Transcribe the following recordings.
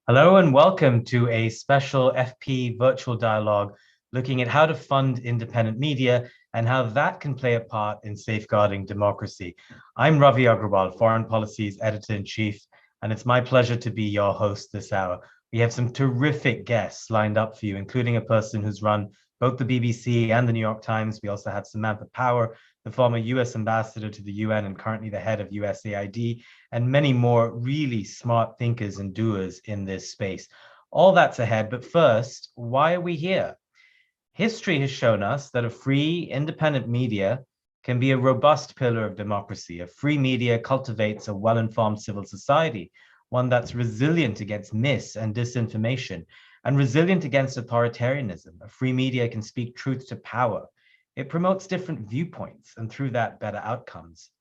Hello and welcome to a special FP virtual dialogue looking at how to fund independent media and how that can play a part in safeguarding democracy. I'm Ravi Agrawal, Foreign Policy's Editor-in-Chief, and it's my pleasure to be your host this hour. We have some terrific guests lined up for you, including a person who's run both the BBC and the New York Times. We also have Samantha Power, the former US ambassador to the UN and currently the head of USAID, and many more really smart thinkers and doers in this space. All that's ahead, but first, why are we here? History has shown us that a free, independent media can be a robust pillar of democracy. A free media cultivates a well-informed civil society, one that's resilient against mis and disinformation, and resilient against authoritarianism. A free media can speak truth to power. It promotes different viewpoints, and through that, better outcomes.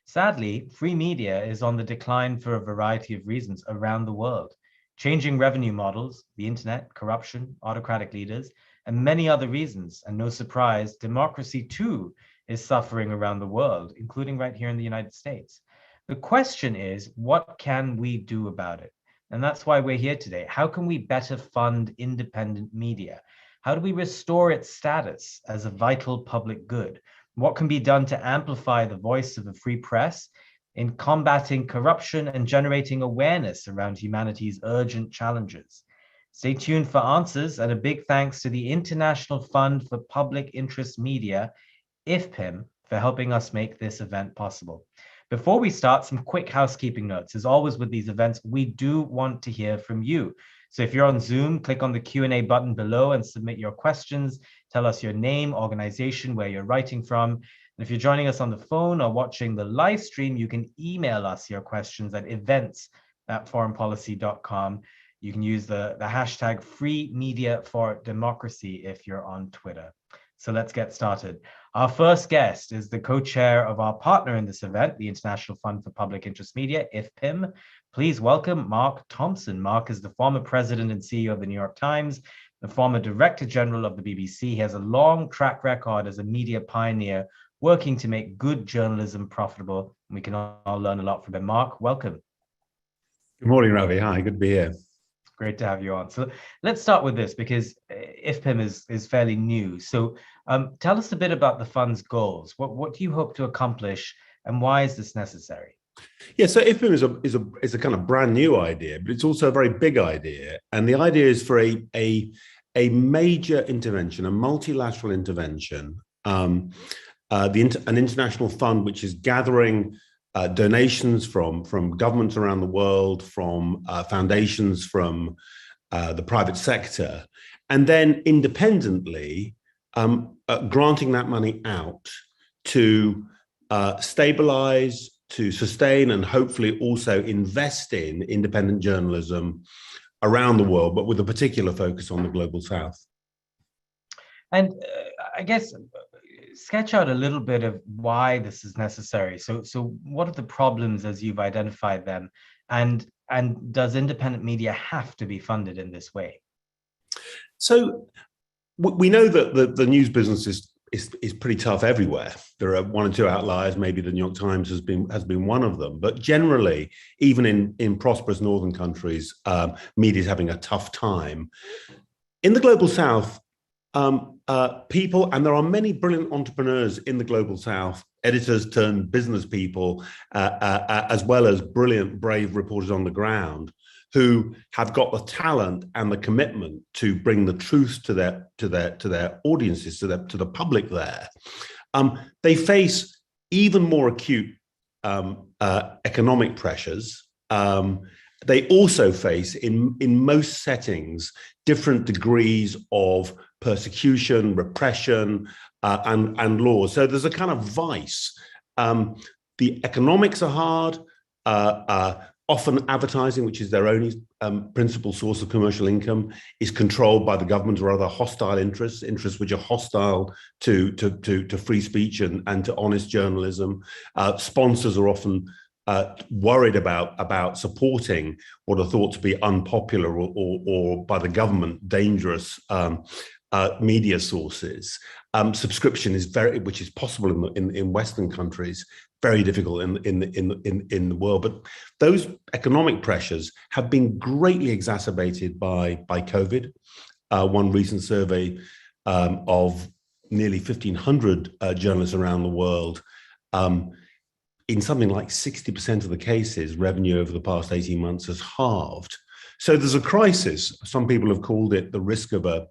Sadly, free media is on the decline for a variety of reasons around the world. Changing revenue models, the internet, corruption, autocratic leaders, and many other reasons. And no surprise, democracy too is suffering around the world, including right here in the United States. The question is, what can we do about it? And that's why we're here today. How can we better fund independent media? How do we restore its status as a vital public good? What can be done to amplify the voice of a free press in combating corruption and generating awareness around humanity's urgent challenges? Stay tuned for answers, and a big thanks to the International Fund for Public Interest Media, IFPIM, for helping us make this event possible. Before we start, some quick housekeeping notes. As always with these events, we do want to hear from you. So if you're on Zoom, click on the Q&A button below and submit your questions. Tell us your name, organization, where you're writing from. And if you're joining us on the phone or watching the live stream, you can email us your questions at events@foreignpolicy.com. You can use the hashtag Free Media for Democracy if you're on Twitter. So let's get started. Our first guest is the co-chair of our partner in this event, the International Fund for Public Interest Media, IFPIM. Please welcome Mark Thompson. Mark is the former president and CEO of the New York Times, the former director general of the BBC. He has a long track record as a media pioneer, working to make good journalism profitable. And we can all learn a lot from him. Mark, welcome. Good morning, Ravi. Hi, good to be here. Great to have you on. So let's start with this because IFPIM is fairly new. So tell us a bit about the fund's goals. What do you hope to accomplish, and why is this necessary? Yeah, so IFPIM is a kind of brand new idea, but it's also a very big idea. And the idea is for a major intervention, a multilateral intervention, an international fund which is gathering donations from governments around the world, from foundations, from the private sector, and then independently granting that money out to stabilize, to sustain, and hopefully also invest in independent journalism around the world, but with a particular focus on the global south. And I guess sketch out a little bit of why this is necessary. So what are the problems as you've identified them, and does independent media have to be funded in this way? So we know that the news business is pretty tough everywhere. There are one or two outliers. Maybe the New York Times has been one of them, but generally, even in prosperous northern countries, media is having a tough time. In the global south, people, and there are many brilliant entrepreneurs in the global south, editors turned business people, as well as brilliant, brave reporters on the ground, who have got the talent and the commitment to bring the truth to their audiences, to the public there. They face even more acute economic pressures. They also face, in most settings, different degrees of persecution, repression, and laws. So there's a kind of vice. The economics are hard. Often advertising, which is their only principal source of commercial income, is controlled by the government or other hostile interests which are hostile to free speech and to honest journalism. Sponsors are often worried about supporting what are thought to be unpopular or by the government dangerous media sources. Subscription is which is possible in Western countries, very difficult in the world. But those economic pressures have been greatly exacerbated by COVID. One recent survey of nearly 1,500 journalists around the world, in something like 60% of the cases, revenue over the past 18 months has halved. So there's a crisis. Some people have called it the risk of a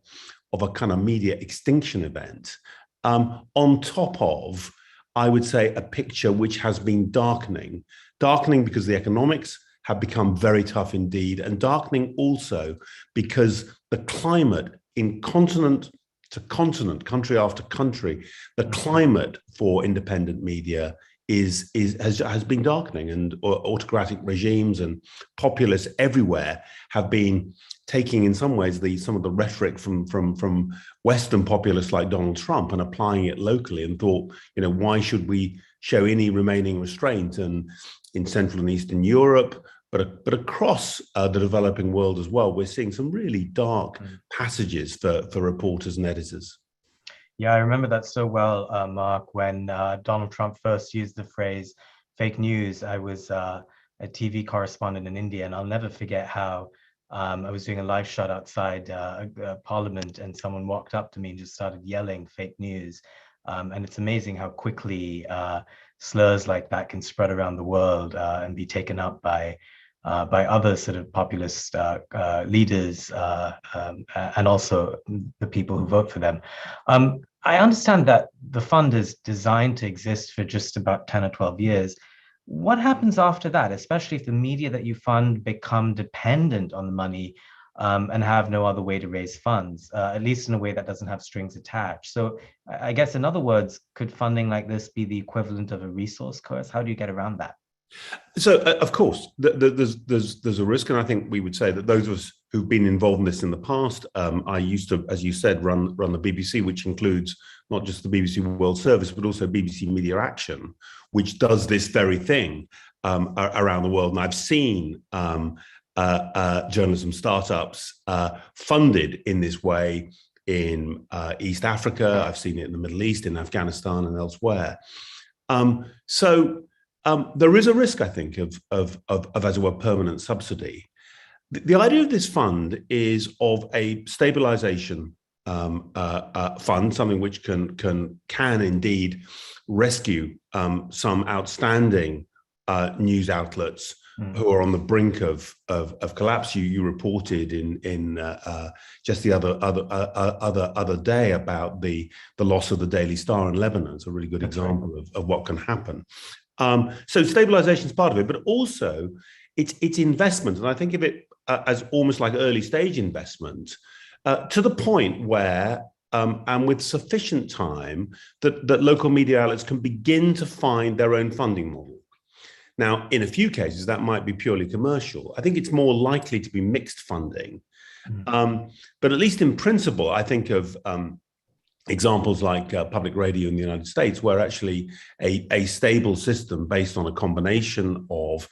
kind of media extinction event, on top of, I would say, a picture which has been darkening because the economics have become very tough indeed, and darkening also because the climate in continent to continent, country after country, the climate for independent media has been darkening, and autocratic regimes and populists everywhere have been taking, in some ways, some of the rhetoric from Western populists like Donald Trump and applying it locally, and thought, why should we show any remaining restraint? And in Central and Eastern Europe, but across the developing world as well, we're seeing some really dark passages for reporters and editors. Yeah, I remember that so well, Mark, when Donald Trump first used the phrase fake news. I was a TV correspondent in India, and I'll never forget how I was doing a live shot outside Parliament, and someone walked up to me and just started yelling fake news. And it's amazing how quickly slurs like that can spread around the world and be taken up by other sort of populist leaders and also the people who vote for them. I understand that the fund is designed to exist for just about 10 or 12 years. What happens after that, especially if the media that you fund become dependent on the money and have no other way to raise funds, at least in a way that doesn't have strings attached? So I guess, in other words, could funding like this be the equivalent of a resource curse? How do you get around that? So, of course, there's a risk, and I think we would say that those of us who've been involved in this in the past, I used to, as you said, run the BBC, which includes not just the BBC World Service, but also BBC Media Action, which does this very thing around the world. And I've seen journalism startups funded in this way in East Africa. I've seen it in the Middle East, in Afghanistan, and elsewhere. There is a risk, I think, of as it were, permanent subsidy. The idea of this fund is of a stabilization fund, something which can indeed rescue some outstanding news outlets who are on the brink of collapse. You reported in just the other day about the loss of the Daily Star in Lebanon. It's a really good example of what can happen. So stabilization is part of it, but also it's investment. And I think of it as almost like early stage investment to the point where, and with sufficient time, that local media outlets can begin to find their own funding model. Now, in a few cases, that might be purely commercial. I think it's more likely to be mixed funding. But at least in principle, I think of examples like public radio in the United States, where actually a stable system based on a combination of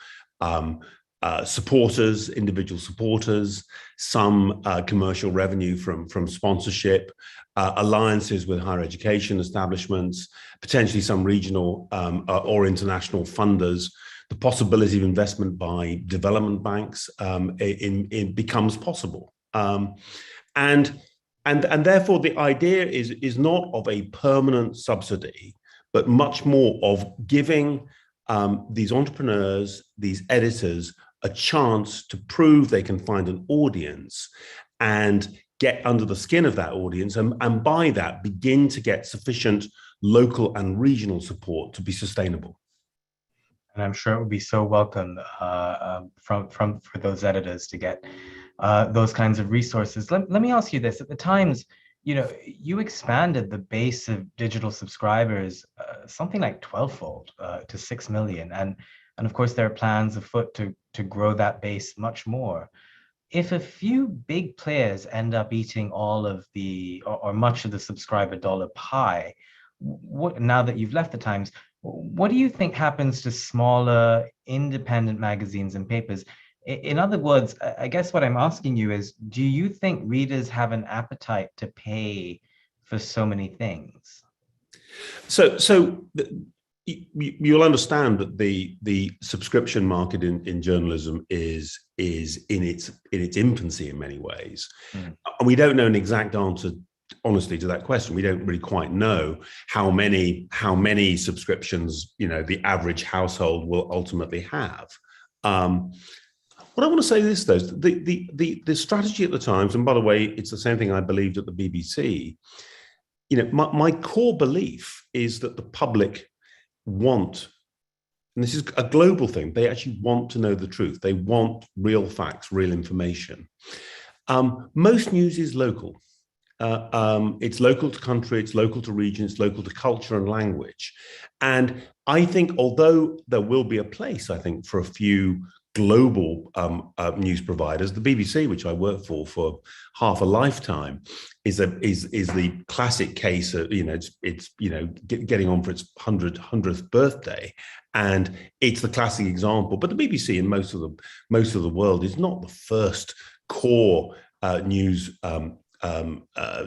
supporters, individual supporters, some commercial revenue from sponsorship, alliances with higher education establishments, potentially some regional or international funders, the possibility of investment by development banks it becomes possible. And therefore, the idea is not of a permanent subsidy, but much more of giving these entrepreneurs, these editors, a chance to prove they can find an audience and get under the skin of that audience, and by that begin to get sufficient local and regional support to be sustainable. And I'm sure it would be so welcome for those editors to get those kinds of resources. Let me ask you this: at the Times, you expanded the base of digital subscribers something like 12-fold to 6 million, and of course there are plans afoot to grow that base much more. If a few big players end up eating all of the or much of the subscriber dollar pie, now that you've left the Times, what do you think happens to smaller independent magazines and papers? In other words, I guess what I'm asking you is, do you think readers have an appetite to pay for so many things? You'll understand that the subscription market in journalism is in its infancy in many ways, and we don't know an exact answer, honestly, to that question. We don't really quite know how many subscriptions the average household will ultimately have. What I want to say is this, though, the strategy at the Times, and by the way, it's the same thing I believed at the BBC. My core belief is that the public want, and this is a global thing, they actually want to know the truth. They want real facts, real information. Most news is local. It's local to country, it's local to region, it's local to culture and language. And I think, although there will be a place, I think, for a few global news providers, the BBC, which I worked for half a lifetime, is the classic case of it's getting on for its 100th birthday, and it's the classic example. But the BBC in most of the world is not the first core news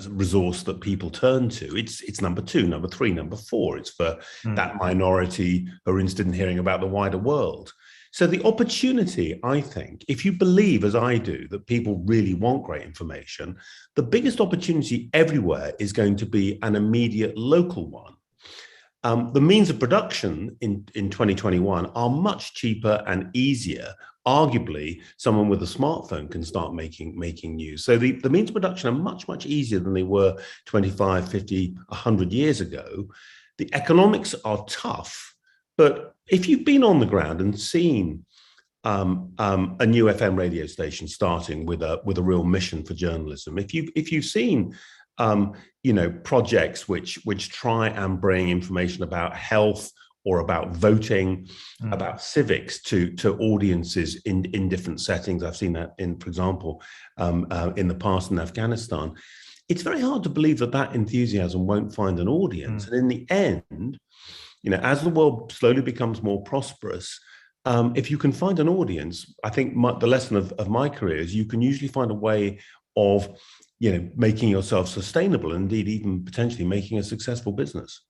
resource that people turn to. It's number 2, number 3, number 4. It's for that minority who are interested in hearing about the wider world. So the opportunity, I think, if you believe, as I do, that people really want great information, the biggest opportunity everywhere is going to be an immediate local one. The means of production in 2021 are much cheaper and easier. Arguably, someone with a smartphone can start making news. So the means of production are much, much easier than they were 25, 50, 100 years ago. The economics are tough. But if you've been on the ground and seen a new FM radio station starting with a real mission for journalism, if you've seen projects which try and bring information about health or about voting, about civics to audiences in different settings, I've seen that for example, in the past in Afghanistan. It's very hard to believe that enthusiasm won't find an audience, and in the end, as the world slowly becomes more prosperous, if you can find an audience, I think the lesson of my career is you can usually find a way of, making yourself sustainable, and indeed even potentially making a successful business.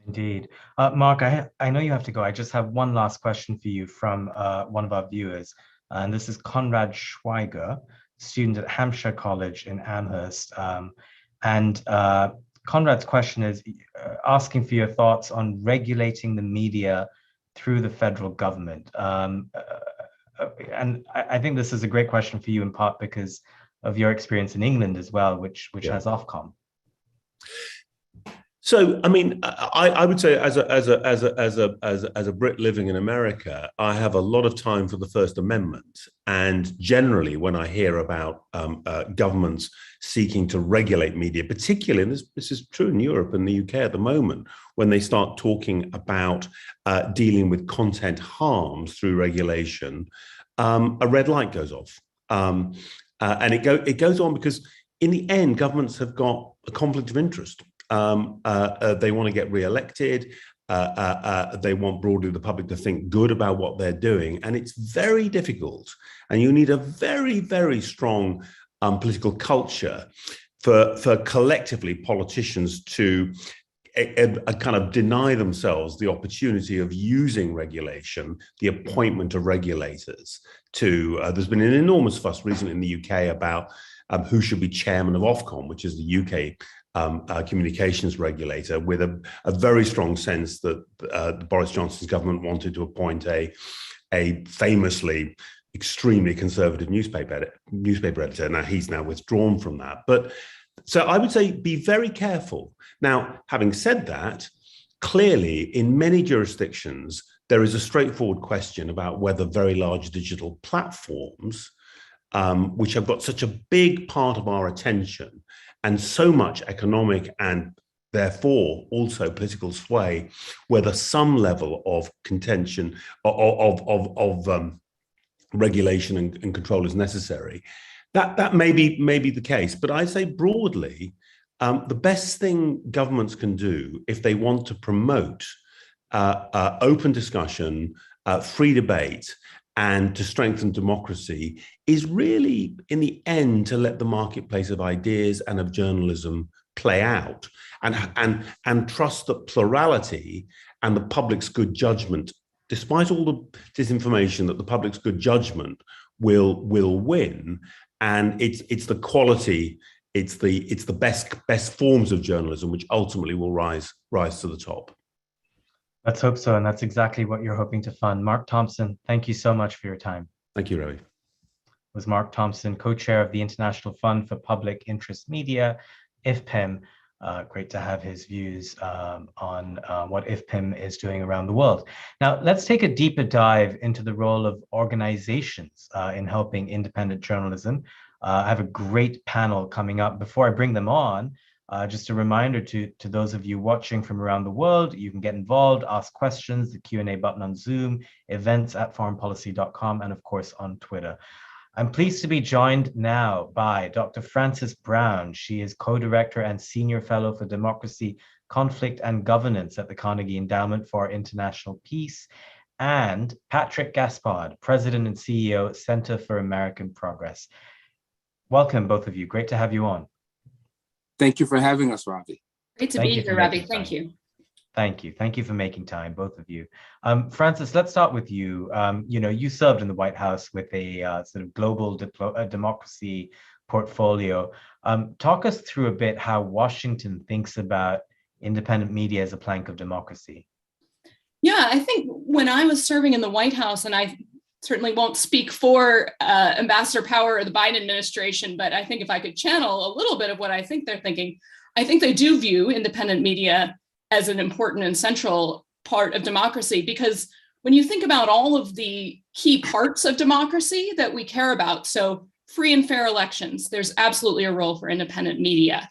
Indeed. Mark, I know you have to go. I just have one last question for you from one of our viewers, and this is Conrad Schweiger, student at Hampshire College in Amherst. Conrad's question is asking for your thoughts on regulating the media through the federal government. And I think this is a great question for you, in part because of your experience in England as well, which has Ofcom. So, I mean, I would say as a Brit living in America, I have a lot of time for the First Amendment. And generally, when I hear about governments seeking to regulate media, particularly, and this is true in Europe and the UK at the moment, when they start talking about dealing with content harms through regulation, a red light goes off. And it goes on because in the end, governments have got a conflict of interest. They want to get re-elected. They want broadly the public to think good about what they're doing. And it's very difficult. And you need a very, very strong political culture for collectively politicians to kind of deny themselves the opportunity of using regulation, the appointment of regulators to, there's been an enormous fuss recently in the UK about who should be chairman of Ofcom, which is the UK communications regulator, with a very strong sense that Boris Johnson's government wanted to appoint a famously extremely conservative newspaper editor. Now he's withdrawn from that. But so I would say be very careful. Now, having said that, clearly in many jurisdictions, there is a straightforward question about whether very large digital platforms, which have got such a big part of our attention and so much economic and therefore also political sway, whether some level of contention of regulation and control is necessary. That may be the case, but I say broadly, the best thing governments can do if they want to promote open discussion, free debate, and to strengthen democracy is really, in the end, to let the marketplace of ideas and of journalism play out, and trust that plurality and the public's good judgment, despite all the disinformation, that the public's good judgment will win. And it's the quality, it's the best forms of journalism which ultimately will rise to the top. Let's hope so, and that's exactly what you're hoping to fund. Mark Thompson, thank you so much for your time. Thank you, Ravi. It was Mark Thompson, co-chair of the International Fund for Public Interest Media, IFPIM. Great to have his views on what IFPIM is doing around the world. Now, let's take a deeper dive into the role of organizations in helping independent journalism. I have a great panel coming up. Before I bring them on, just a reminder to those of you watching from around the world, you can get involved, ask questions, the Q&A button on Zoom, events@foreignpolicy.com, and of course on Twitter. I'm pleased to be joined now by Dr. Frances Brown. She is co-director and senior fellow for democracy, conflict, and governance at the Carnegie Endowment for International Peace, and Patrick Gaspard, president and CEO, Center for American Progress. Welcome, both of you. Great to have you on. Thank you for having us, Ravi. Great to be here, Ravi. Thank you. Thank you. Thank you for making time, both of you. Frances, let's start with you. You served in the White House with a sort of global democracy portfolio. Talk us through a bit how Washington thinks about independent media as a plank of democracy. Yeah, I think when I was serving in the White House, and I certainly won't speak for Ambassador Power or the Biden administration, but I think if I could channel a little bit of what I think they're thinking, I think they do view independent media as an important and central part of democracy, because when you think about all of the key parts of democracy that we care about, so free and fair elections, there's absolutely a role for independent media.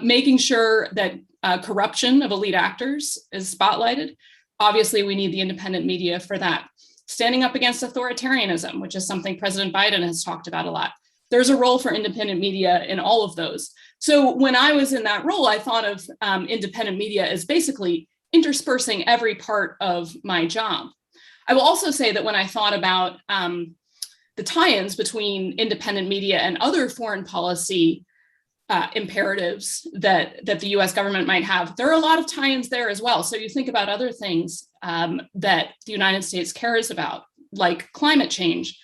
Making sure that corruption of elite actors is spotlighted. Obviously, we need the independent media for that. Standing up against authoritarianism, which is something President Biden has talked about a lot. There's a role for independent media in all of those. So when I was in that role, I thought of independent media as basically interspersing every part of my job. I will also say that when I thought about the tie-ins between independent media and other foreign policy imperatives that the US government might have, there are a lot of tie-ins there as well. So you think about other things that the United States cares about, like climate change.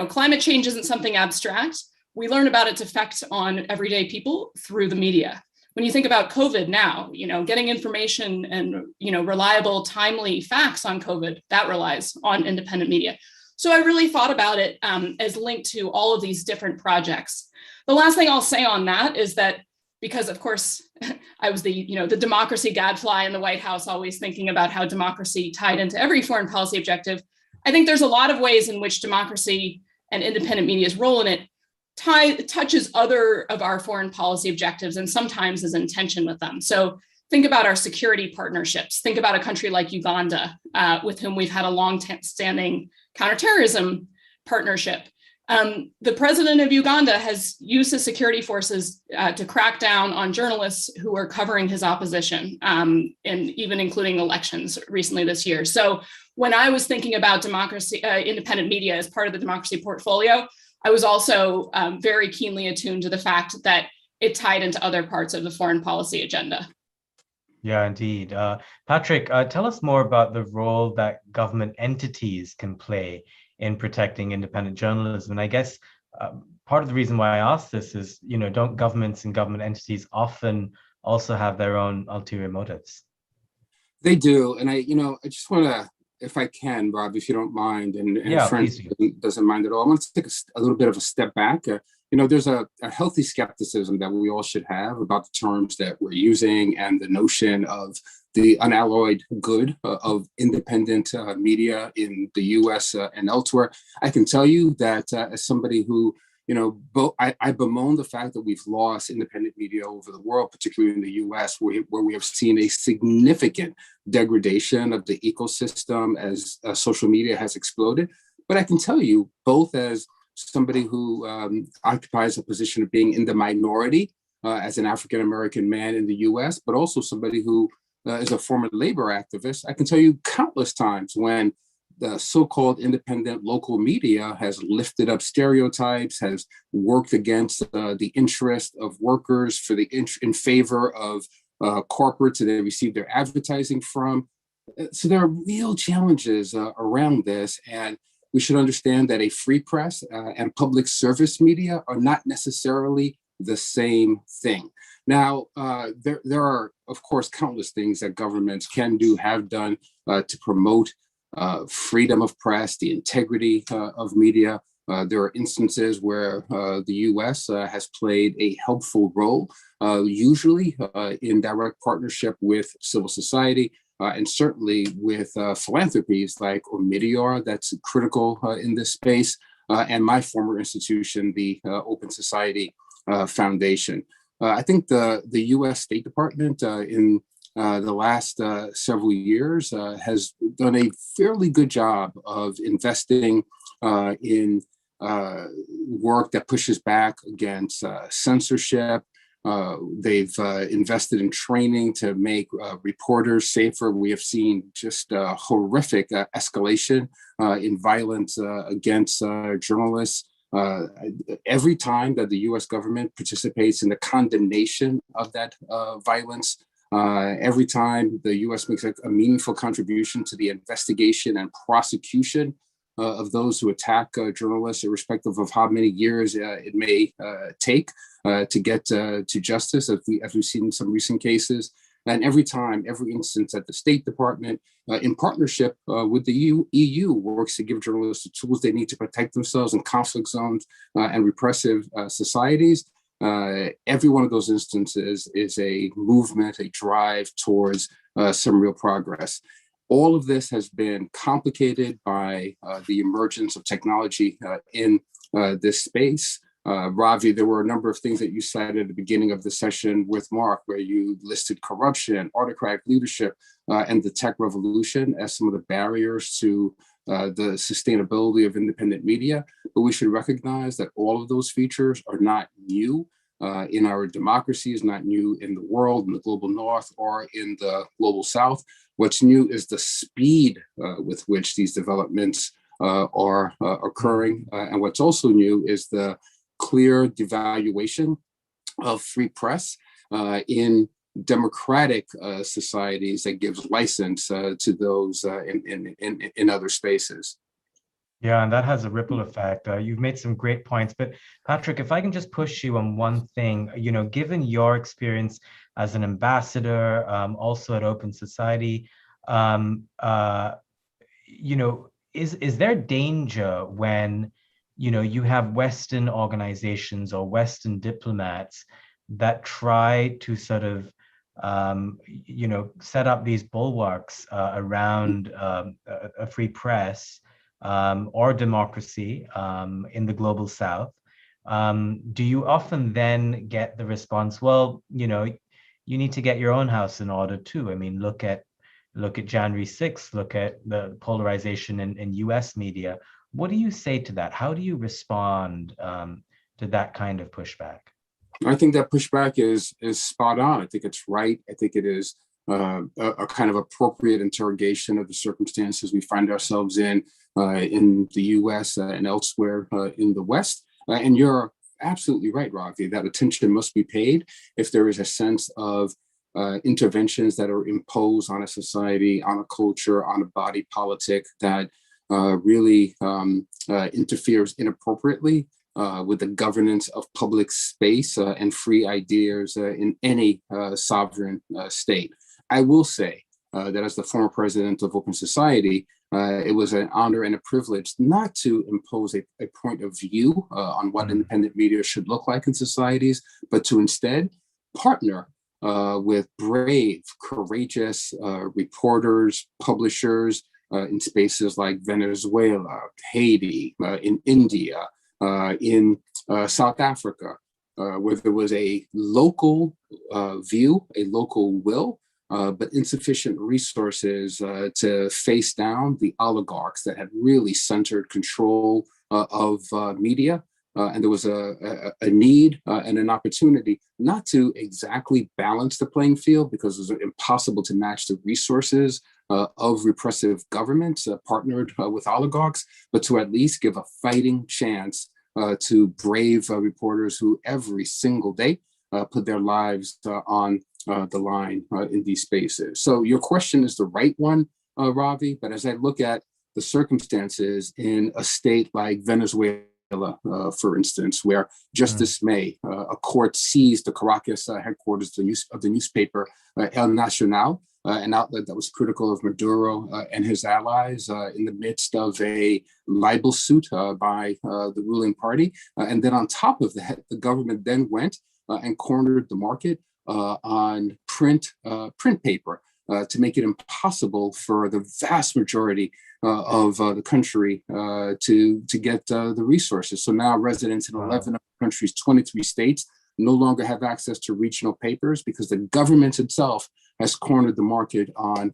Climate change isn't something abstract. We learn about its effect on everyday people through the media. When you think about COVID now, getting information and, reliable, timely facts on COVID, that relies on independent media. So I really thought about it as linked to all of these different projects. The last thing I'll say on that is that, because of course, I was the democracy gadfly in the White House, always thinking about how democracy tied into every foreign policy objective. I think there's a lot of ways in which democracy and independent media's role in it touches other of our foreign policy objectives, and sometimes is in tension with them. So think about our security partnerships. Think about a country like Uganda, with whom we've had a long-standing counterterrorism partnership. The president of Uganda has used his security forces to crack down on journalists who are covering his opposition, and even including elections recently this year. So when I was thinking about democracy, independent media as part of the democracy portfolio, I was also very keenly attuned to the fact that it tied into other parts of the foreign policy agenda. Yeah, indeed. Patrick, tell us more about the role that government entities can play in protecting independent journalism. And I guess part of the reason why I asked this is, don't governments and government entities often also have their own ulterior motives? They do. And I just want to, if I can, Rob, if you don't mind, and yeah, Frank doesn't mind at all, I want to take a little bit of a step back. There's a healthy skepticism that we all should have about the terms that we're using and the notion of the unalloyed good of independent media in the US and elsewhere. I can tell you that as somebody who, I bemoan the fact that we've lost independent media over the world, particularly in the US, where we have seen a significant degradation of the ecosystem as social media has exploded. But I can tell you, both as somebody who occupies a position of being in the minority as an African-American man in the US, but also somebody who is a former labor activist, I can tell you countless times when the so-called independent local media has lifted up stereotypes, has worked against the interest of workers in favor of corporates that they receive their advertising from. So there are real challenges around this, and we should understand that a free press and public service media are not necessarily the same thing. Now, there are, of course, countless things that governments can do, have done to promote freedom of press, the integrity of media. There are instances where the US has played a helpful role, usually in direct partnership with civil society, and certainly with philanthropies like Omidyar, that's critical in this space, and my former institution, the Open Society Foundation. I think the US State Department in the last several years has done a fairly good job of investing in work that pushes back against censorship. They've invested in training to make reporters safer. We have seen just horrific escalation in violence against journalists. Every time that the US government participates in the condemnation of that violence, every time the US makes a meaningful contribution to the investigation and prosecution of those who attack journalists, irrespective of how many years it may take to get to justice, as we've seen in some recent cases. And every time, every instance that the State Department, in partnership with the EU, works to give journalists the tools they need to protect themselves in conflict zones and repressive societies, every one of those instances is a movement, a drive towards some real progress. All of this has been complicated by the emergence of technology in this space. Ravi, there were a number of things that you cited at the beginning of the session with Mark, where you listed corruption, autocratic leadership, and the tech revolution as some of the barriers to the sustainability of independent media. But we should recognize that all of those features are not new in our democracies, not new in the world, in the global north, or in the global south. What's new is the speed with which these developments are occurring. And what's also new is the clear devaluation of free press in democratic societies that gives license to those in other spaces. Yeah, and that has a ripple effect. You've made some great points, but Patrick, if I can just push you on one thing, given your experience as an ambassador, also at Open Society, is there danger when you have Western organizations or Western diplomats that try to sort of set up these bulwarks around a free press or democracy in the global South? Do you often then get the response, well, you need to get your own house in order too? I mean, look at January 6th, look at the polarization in US media. What do you say to that? How do you respond to that kind of pushback? I think that pushback is spot on. I think it's right. I think it is a kind of appropriate interrogation of the circumstances we find ourselves in the US and elsewhere in the West. And you're absolutely right, Ravi, that attention must be paid if there is a sense of interventions that are imposed on a society, on a culture, on a body politic that really interferes inappropriately with the governance of public space and free ideas in any sovereign state. I will say that as the former president of Open Society, it was an honor and a privilege not to impose a point of view on what independent media should look like in societies, but to instead partner with brave, courageous reporters, publishers in spaces like Venezuela, Haiti, in India, in South Africa, where there was a local view, a local will, but insufficient resources to face down the oligarchs that had really centered control of media. And there was a need and an opportunity not to exactly balance the playing field, because it was impossible to match the resources of repressive governments partnered with oligarchs, but to at least give a fighting chance to brave reporters who every single day put their lives on the line in these spaces. So your question is the right one, Ravi, but as I look at the circumstances in a state like Venezuela, for instance, where just this May, a court seized the Caracas headquarters of the newspaper El Nacional, an outlet that was critical of Maduro and his allies in the midst of a libel suit by the ruling party. And then on top of that, the government then went and cornered the market on print paper to make it impossible for the vast majority of the country to get the resources. So now residents in 11 of the country's 23 states no longer have access to regional papers because the government itself has cornered the market on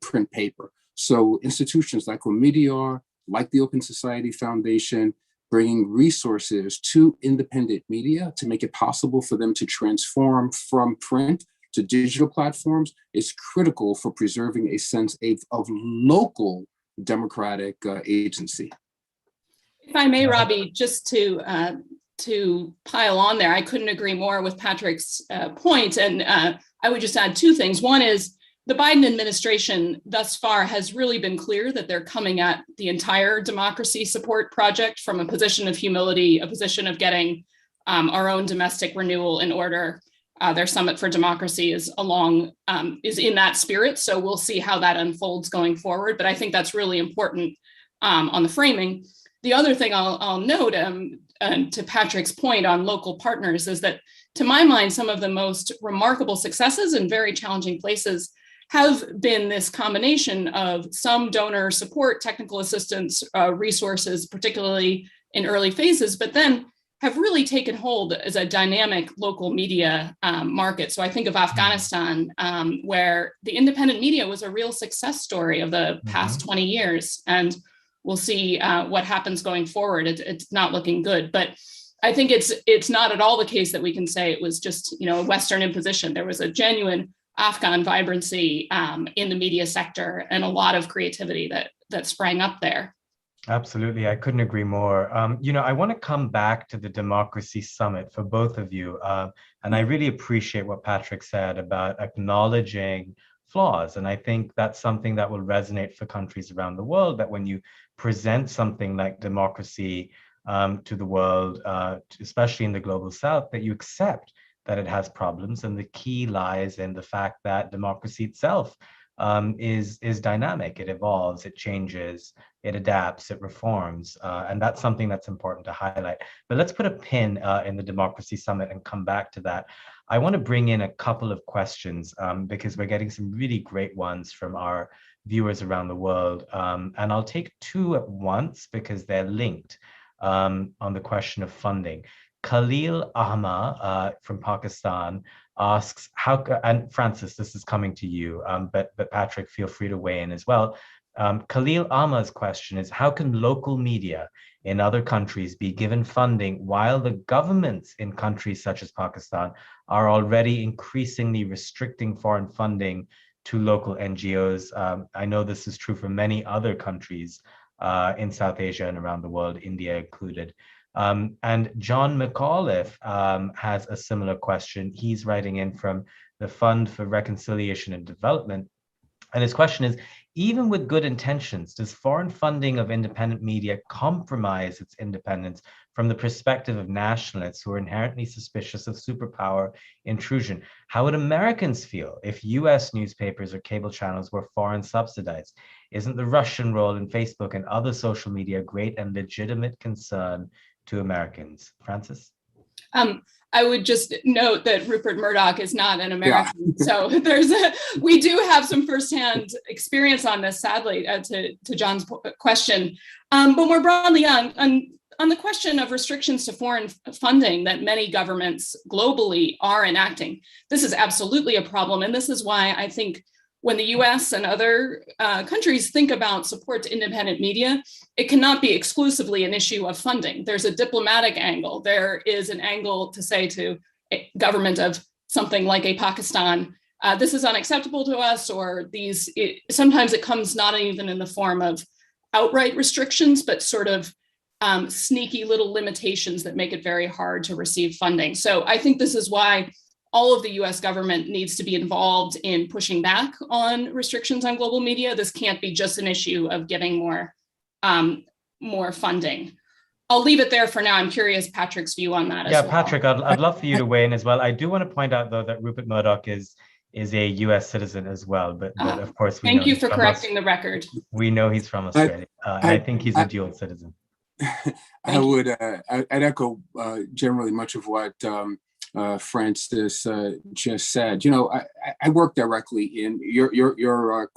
print paper. So institutions like Omidyar, like the Open Society Foundation, bringing resources to independent media to make it possible for them to transform from print to digital platforms is critical for preserving a sense of local democratic agency. If I may, Robbie, just to pile on there, I couldn't agree more with Patrick's point. And I would just add two things. One is the Biden administration thus far has really been clear that they're coming at the entire democracy support project from a position of humility, a position of getting our own domestic renewal in order. Their Summit for Democracy is in that spirit. So we'll see how that unfolds going forward. But I think that's really important on the framing. The other thing I'll note, and to Patrick's point on local partners, is that to my mind, some of the most remarkable successes in very challenging places have been this combination of some donor support, technical assistance, resources, particularly in early phases, but then have really taken hold as a dynamic local media market. So I think of Afghanistan, where the independent media was a real success story of the past 20 years. And we'll see what happens going forward. It's not looking good, but I think it's not at all the case that we can say it was just a Western imposition. There was a genuine Afghan vibrancy in the media sector and a lot of creativity that sprang up there. Absolutely. I couldn't agree more. I want to come back to the Democracy Summit for both of you. And I really appreciate what Patrick said about acknowledging flaws. And I think that's something that will resonate for countries around the world, that when you present something like democracy to the world, especially in the global South, that you accept that it has problems. And the key lies in the fact that democracy itself is dynamic. It evolves, it changes, it adapts, it reforms. And that's something that's important to highlight. But let's put a pin in the Democracy Summit and come back to that. I want to bring in a couple of questions because we're getting some really great ones from our viewers around the world. And I'll take two at once because they're linked on the question of funding. Khalil Ahmad from Pakistan asks, and Francis, this is coming to you, but Patrick, feel free to weigh in as well. Khalil Ahmad's question is, how can local media in other countries be given funding while the governments in countries such as Pakistan are already increasingly restricting foreign funding to local NGOs? I know this is true for many other countries in South Asia and around the world, India included. And John McAuliffe has a similar question. He's writing in from the Fund for Reconciliation and Development. And his question is, even with good intentions, does foreign funding of independent media compromise its independence from the perspective of nationalists who are inherently suspicious of superpower intrusion? How would Americans feel if US newspapers or cable channels were foreign subsidized? Isn't the Russian role in Facebook and other social media a great and legitimate concern to Americans? Francis? I would just note that Rupert Murdoch is not an American. Yeah. So we do have some firsthand experience on this, sadly, to John's question. But more broadly on the question of restrictions to foreign funding that many governments globally are enacting, this is absolutely a problem. And this is why I think when the US and other countries think about support to independent media, it cannot be exclusively an issue of funding. There's a diplomatic angle. There is an angle to say to a government of something like a Pakistan, this is unacceptable to us, or sometimes it comes not even in the form of outright restrictions, but sort of sneaky little limitations that make it very hard to receive funding. So I think this is why all of the US government needs to be involved in pushing back on restrictions on global media. This can't be just an issue of getting more funding. I'll leave it there for now. I'm curious Patrick's view on that as well. Yeah, Patrick, I'd love for you to weigh in as well. I do want to point out, though, that Rupert Murdoch is a US citizen as well, but of course we thank you for correcting the record. We know he's from Australia, and I think he's a dual citizen. I'd echo generally much of what Francis just said. You know, I work directly in your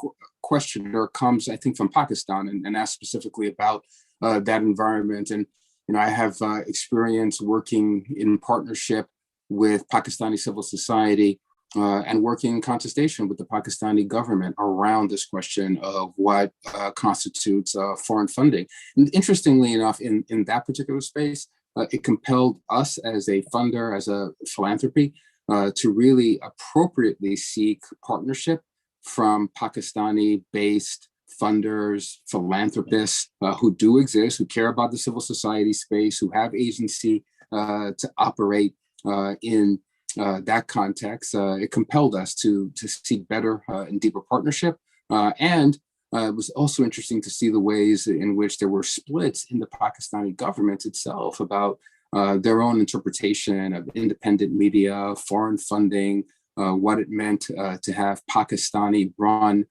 questioner comes, I think, from Pakistan and asked specifically about that environment. And, you know, I have experience working in partnership with Pakistani civil society and working in contestation with the Pakistani government around this question of what constitutes foreign funding. And interestingly enough, in that particular space, it compelled us as a funder, as a philanthropy, to really appropriately seek partnership from Pakistani-based funders, philanthropists who do exist, who care about the civil society space, who have agency to operate in that context. It compelled us to seek better and deeper partnership. And it was also interesting to see the ways in which there were splits in the Pakistani government itself about their own interpretation of independent media, foreign funding, what it meant to have Pakistani run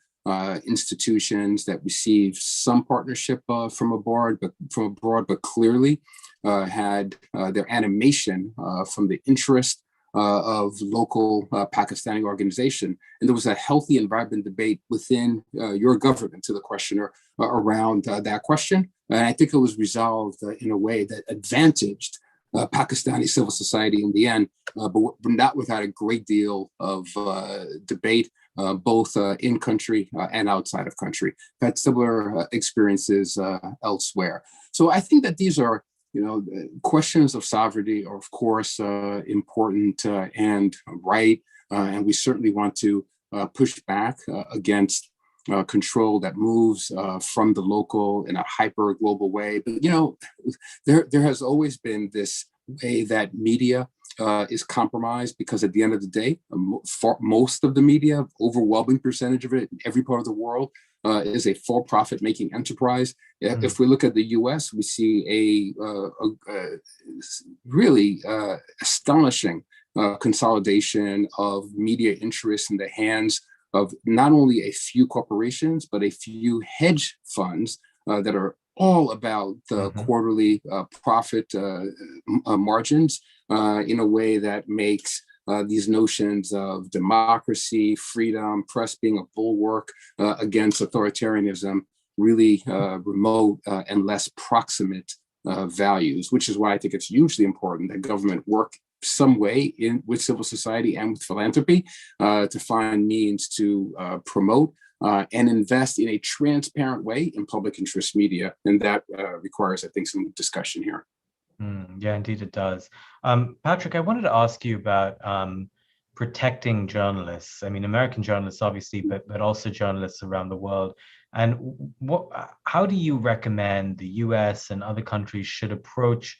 institutions that received some partnership from abroad, but clearly had their animation from the interest of local Pakistani organization. And there was a healthy and vibrant debate within your government, to the questioner, around that question. And I think it was resolved in a way that advantaged Pakistani civil society in the end, but not without a great deal of debate, both in country and outside of country. I've had similar experiences elsewhere. So I think that these are, you know, questions of sovereignty are, of course, important and right. And we certainly want to push back against control that moves from the local in a hyper global way. But, you know, there has always been this way that media is compromised, because at the end of the day, most of the media, overwhelming percentage of it in every part of the world, is a for-profit making enterprise. Mm-hmm. If we look at the US, we see a really astonishing consolidation of media interests in the hands of not only a few corporations, but a few hedge funds that are all about the quarterly profit margins in a way that makes these notions of democracy, freedom, press being a bulwark against authoritarianism really remote and less proximate values, which is why I think it's hugely important that government work some way with civil society and with philanthropy to find means to promote and invest in a transparent way in public interest media. And that requires, I think, some discussion here. Yeah, indeed it does. Patrick, I wanted to ask you about protecting journalists. I mean, American journalists, obviously, but also journalists around the world. And how do you recommend the US and other countries should approach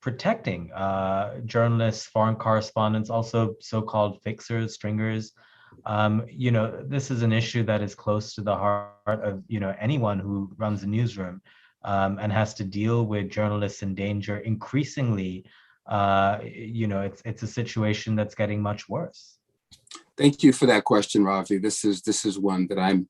protecting journalists, foreign correspondents, also so-called fixers, stringers? You know, this is an issue that is close to the heart of, you know, anyone who runs a newsroom and has to deal with journalists in danger. Increasingly, you know, it's a situation that's getting much worse. Thank you for that question, Ravi. This is one that I'm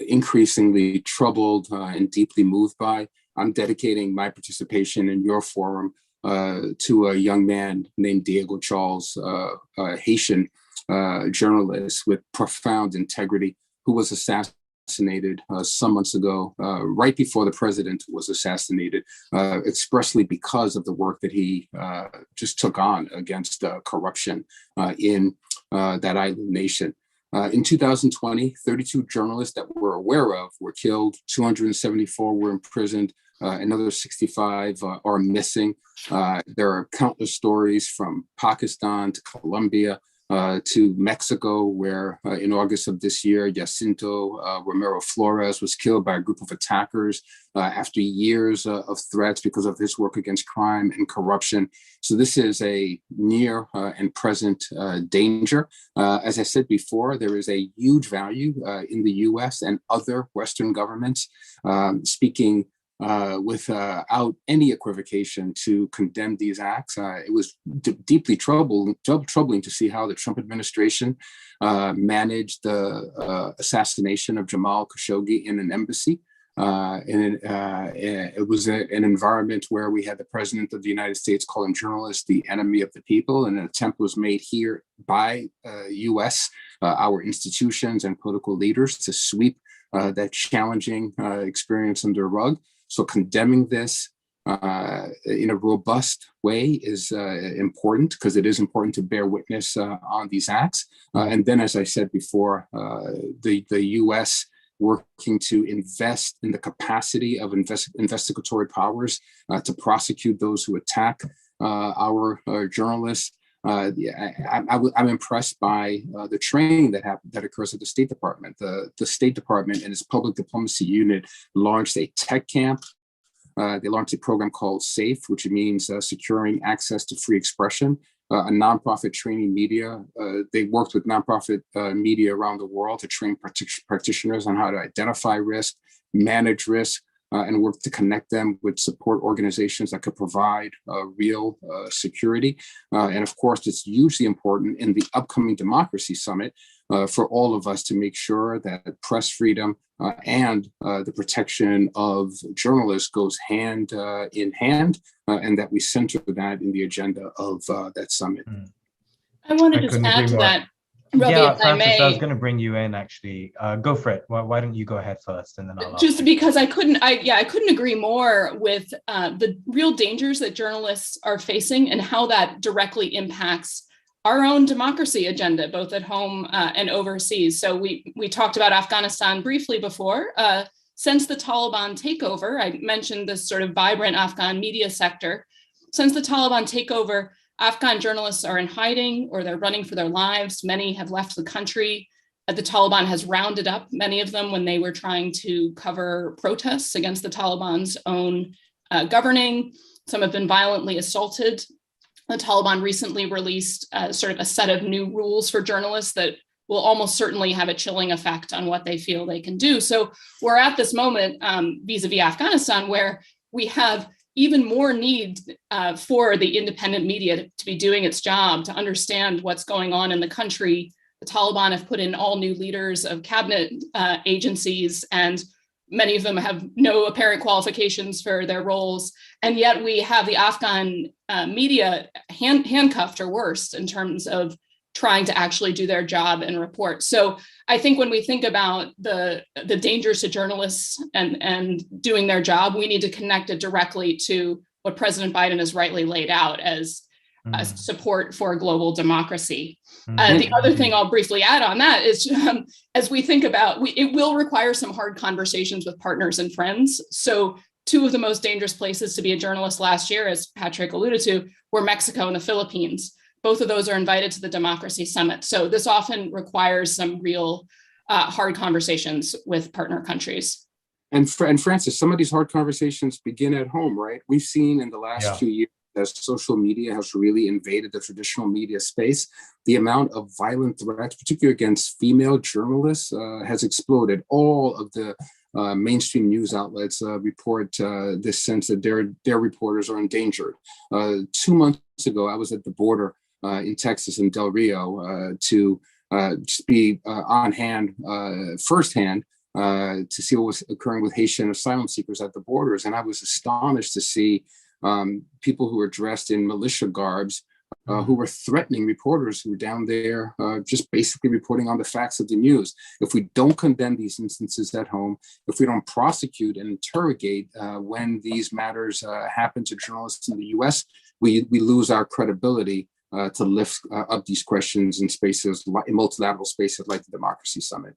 increasingly troubled and deeply moved by. I'm dedicating my participation in your forum to a young man named Diego Charles, a Haitian journalist with profound integrity, who was assassinated some months ago, right before the president was assassinated, expressly because of the work that he just took on against corruption in that island nation. In 2020, 32 journalists that we're aware of were killed, 274 were imprisoned, another 65 are missing. There are countless stories from Pakistan to Colombia to Mexico, where in August of this year, Jacinto Romero Flores was killed by a group of attackers after years of threats because of his work against crime and corruption. So this is a near and present danger. As I said before, there is a huge value in the US and other Western governments speaking without any equivocation to condemn these acts. It was deeply troubling to see how the Trump administration managed the assassination of Jamal Khashoggi in an embassy. It was an environment where we had the president of the United States calling journalists the enemy of the people, and an attempt was made here by US, our institutions and political leaders to sweep that challenging experience under the rug. So condemning this in a robust way is important, because it is important to bear witness on these acts. And then, as I said before, the U.S. working to invest in the capacity of investigatory powers to prosecute those who attack our journalists. I'm impressed by the training that occurs at the State Department. The State Department and its public diplomacy unit launched a tech camp. They launched a program called SAFE, which means securing access to free expression, a nonprofit training media. They worked with nonprofit media around the world to train practitioners on how to identify risk, manage risk, and work to connect them with support organizations that could provide real security. And of course, it's hugely important in the upcoming Democracy Summit for all of us to make sure that press freedom and the protection of journalists goes hand in hand, and that we center that in the agenda of that summit. I want to just add to that. Ravi, yeah, if Francis, I may. I was going to bring you in, actually. Go for it. Why don't you go ahead first, and then I'll just because I couldn't agree more with the real dangers that journalists are facing and how that directly impacts our own democracy agenda, both at home and overseas. So we talked about Afghanistan briefly before. Since the Taliban takeover, I mentioned this sort of vibrant Afghan media sector. Since the Taliban takeover, Afghan journalists are in hiding or they're running for their lives. Many have left the country. The Taliban has rounded up many of them when they were trying to cover protests against the Taliban's own governing. Some have been violently assaulted. The Taliban recently released sort of a set of new rules for journalists that will almost certainly have a chilling effect on what they feel they can do. So we're at this moment vis-a-vis Afghanistan where we have even more need for the independent media to be doing its job, to understand what's going on in the country. The Taliban have put in all new leaders of cabinet agencies, and many of them have no apparent qualifications for their roles. And yet we have the Afghan media handcuffed or worse in terms of trying to actually do their job and report. So I think when we think about the dangers to journalists and doing their job, we need to connect it directly to what President Biden has rightly laid out as support for global democracy. The other thing I'll briefly add on that is, as we think about, it will require some hard conversations with partners and friends. So two of the most dangerous places to be a journalist last year, as Patrick alluded to, were Mexico and the Philippines. Both of those are invited to the Democracy Summit. So this often requires some real hard conversations with partner countries. And Francis, some of these hard conversations begin at home, right? We've seen in the last 2 years, as social media has really invaded the traditional media space, the amount of violent threats, particularly against female journalists, has exploded. All of the mainstream news outlets report this sense that their reporters are endangered. 2 months ago, I was at the border in Texas, in Del Rio, to just be on hand, firsthand, to see what was occurring with Haitian asylum seekers at the borders. And I was astonished to see people who were dressed in militia garbs who were threatening reporters who were down there just basically reporting on the facts of the news. If we don't condemn these instances at home, if we don't prosecute and interrogate when these matters happen to journalists in the US, we lose our credibility to lift up these questions in spaces, in multilateral spaces like the Democracy Summit.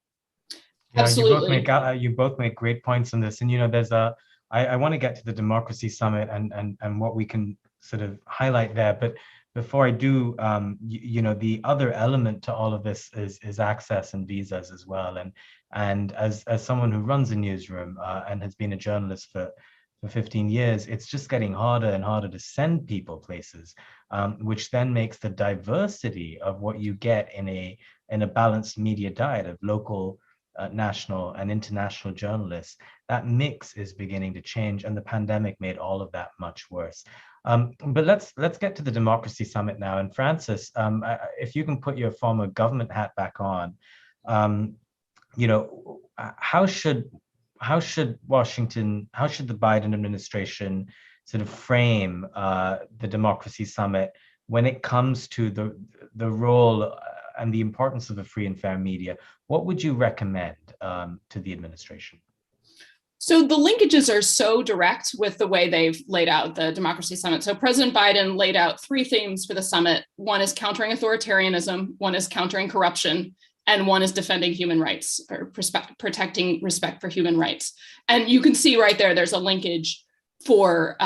Absolutely. You both make great points on this. And, there's I want to get to the Democracy Summit and what we can sort of highlight there. But before I do, the other element to all of this is access and visas as well. And as someone who runs a newsroom and has been a journalist for 15 years, it's just getting harder and harder to send people places, which then makes the diversity of what you get in a balanced media diet of local, national and international journalists, that mix is beginning to change, and the pandemic made all of that much worse. But let's get to the Democracy Summit now. And Francis, if you can put your former government hat back on, how should the Biden administration sort of frame the Democracy Summit when it comes to the role and the importance of a free and fair media? What would you recommend to the administration? So the linkages are so direct with the way they've laid out the Democracy Summit. So President Biden laid out 3 themes for the summit. One is countering authoritarianism, one is countering corruption, and one is defending human rights, or protecting respect for human rights. And you can see right there, there's a linkage for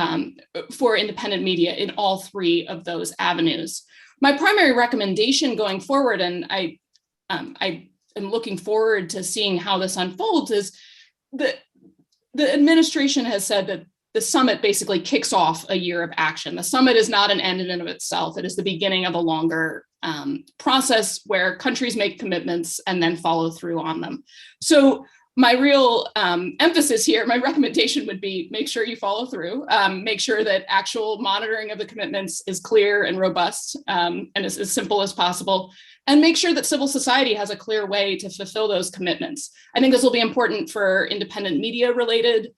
independent media in all 3 of those avenues. My primary recommendation going forward, and I am looking forward to seeing how this unfolds, is that the administration has said that the summit basically kicks off a year of action. The summit is not an end in and of itself. It is the beginning of a longer process where countries make commitments and then follow through on them. So my real emphasis here, my recommendation would be make sure you follow through, make sure that actual monitoring of the commitments is clear and robust and as simple as possible, and make sure that civil society has a clear way to fulfill those commitments. I think this will be important for independent media related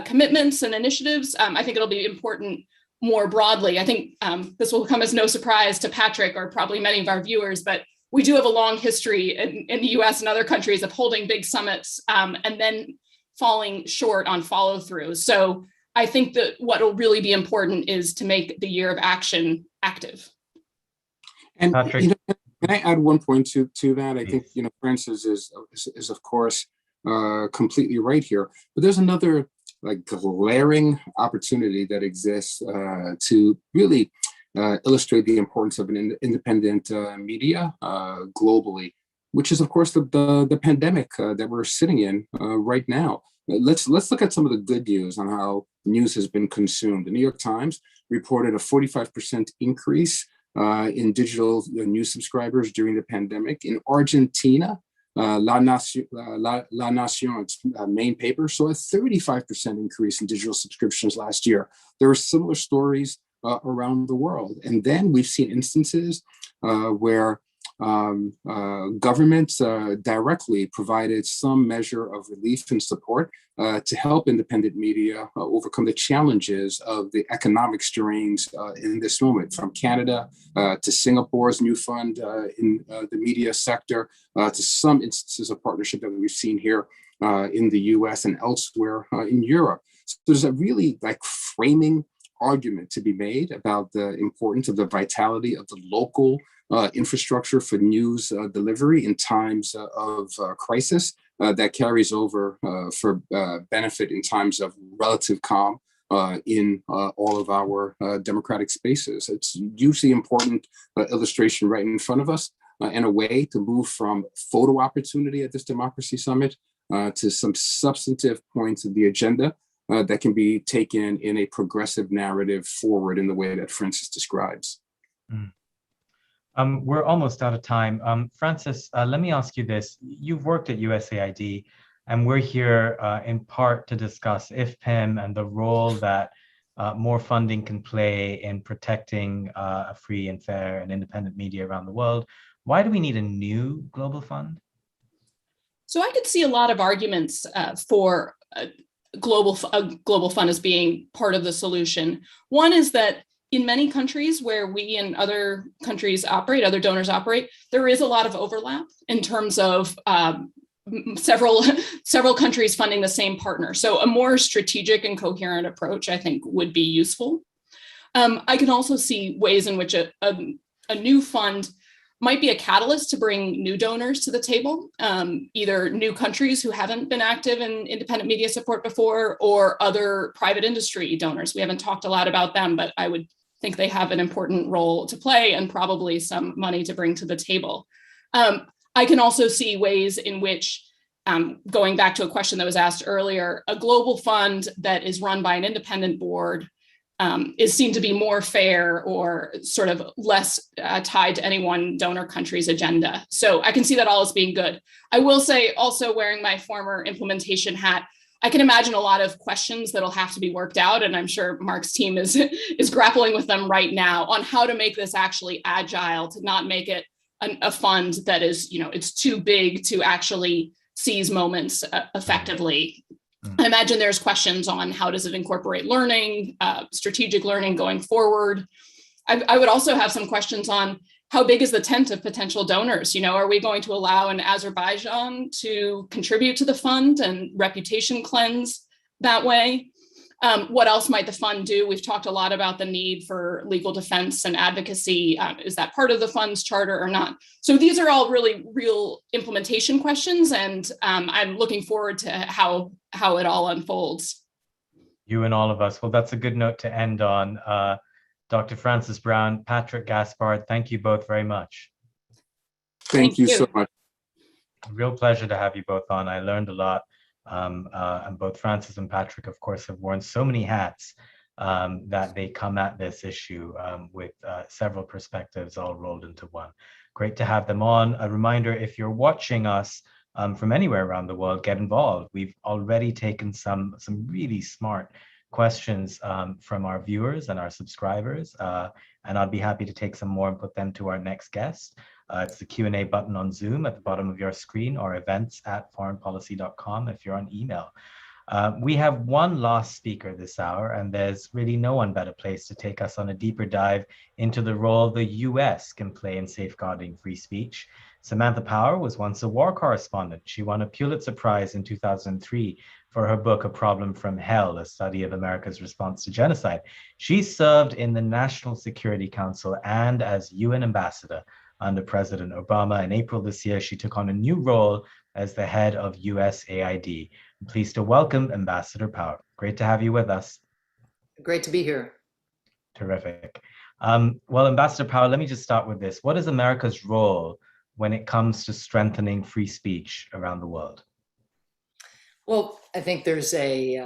commitments and initiatives. I think it'll be important more broadly. I think this will come as no surprise to Patrick or probably many of our viewers, but we do have a long history in the US and other countries of holding big summits and then falling short on follow through. So I think that what will really be important is to make the year of action active. And Patrick, can I add one point to that? I think Francis is of course completely right here, but there's another glaring opportunity that exists to really illustrate the importance of an independent media globally, which is of course the pandemic that we're sitting in right now. Let's look at some of the good news on how news has been consumed. The New York Times reported a 45% increase in digital news subscribers during the pandemic. In Argentina, La Nación, its main paper, saw a 35% increase in digital subscriptions last year. There are similar stories around the world. And then we've seen instances where governments directly provided some measure of relief and support to help independent media overcome the challenges of the economic strains in this moment, from Canada to Singapore's new fund in the media sector, to some instances of partnership that we've seen here in the US and elsewhere in Europe. So there's a really framing argument to be made about the importance of the vitality of the local infrastructure for news delivery in times of crisis that carries over for benefit in times of relative calm in all of our democratic spaces. It's hugely important illustration right in front of us and a way to move from photo opportunity at this Democracy Summit to some substantive points of the agenda that can be taken in a progressive narrative forward in the way that Francis describes. We're almost out of time. Francis, let me ask you this. You've worked at USAID, and we're here in part to discuss IFPIM and the role that more funding can play in protecting a free and fair and independent media around the world. Why do we need a new global fund? So I could see a lot of arguments for a global fund as being part of the solution. One is that in many countries where we and other countries operate, other donors operate, there is a lot of overlap in terms of several countries funding the same partner. So a more strategic and coherent approach, I think, would be useful. I can also see ways in which a new fund might be a catalyst to bring new donors to the table, either new countries who haven't been active in independent media support before, or other private industry donors. We haven't talked a lot about them, but I would think they have an important role to play and probably some money to bring to the table. I can also see ways in which, going back to a question that was asked earlier, a global fund that is run by an independent board is seen to be more fair or sort of less tied to any one donor country's agenda. So I can see that all as being good. I will say, also wearing my former implementation hat, I can imagine a lot of questions that'll have to be worked out, and I'm sure Mark's team is grappling with them right now on how to make this actually agile, to not make it a fund that is, it's too big to actually seize moments effectively. I imagine there's questions on how does it incorporate learning, strategic learning going forward. I would also have some questions on how big is the tent of potential donors? Are we going to allow an Azerbaijan to contribute to the fund and reputation cleanse that way? What else might the fund do? We've talked a lot about the need for legal defense and advocacy. Is that part of the fund's charter or not? So these are all really real implementation questions, and I'm looking forward to how it all unfolds. You and all of us. Well, that's a good note to end on. Dr. Frances Brown, Patrick Gaspard, thank you both very much. Thank you so much. A real pleasure to have you both on. I learned a lot. And both Frances and Patrick, of course, have worn so many hats that they come at this issue with several perspectives all rolled into one. Great to have them on. A reminder, if you're watching us from anywhere around the world, get involved. We've already taken some really smart questions from our viewers and our subscribers, and I'd be happy to take some more and put them to our next guest. It's the Q&A button on Zoom at the bottom of your screen, or events@foreignpolicy.com if you're on email. We have one last speaker this hour, and there's really no one better place to take us on a deeper dive into the role the US can play in safeguarding free speech. Samantha Power was once a war correspondent. She won a Pulitzer Prize in 2003 for her book, A Problem from Hell, a study of America's response to genocide. She served in the National Security Council and as UN ambassador under President Obama. In April this year, she took on a new role as the head of USAID. I'm pleased to welcome Ambassador Power. Great to have you with us. Great to be here. Terrific. Well, Ambassador Power, let me just start with this. What is America's role when it comes to strengthening free speech around the world? Well, I think there's a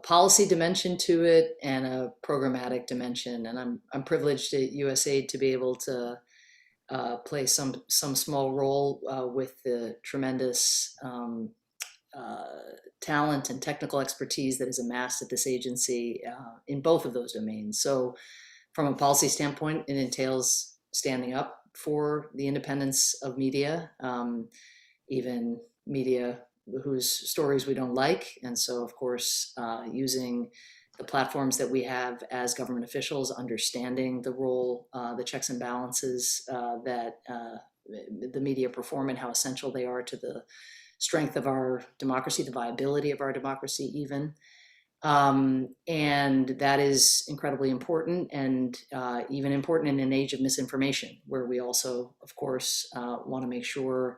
policy dimension to it and a programmatic dimension, and I'm privileged at USAID to be able to play some small role with the tremendous talent and technical expertise that is amassed at this agency in both of those domains. So from a policy standpoint, it entails standing up for the independence of media, even media whose stories we don't like. And so, of course, using the platforms that we have as government officials, understanding the role, the checks and balances that the media perform and how essential they are to the strength of our democracy, the viability of our democracy even. And that is incredibly important, and even important in an age of misinformation, where we also, of course, want to make sure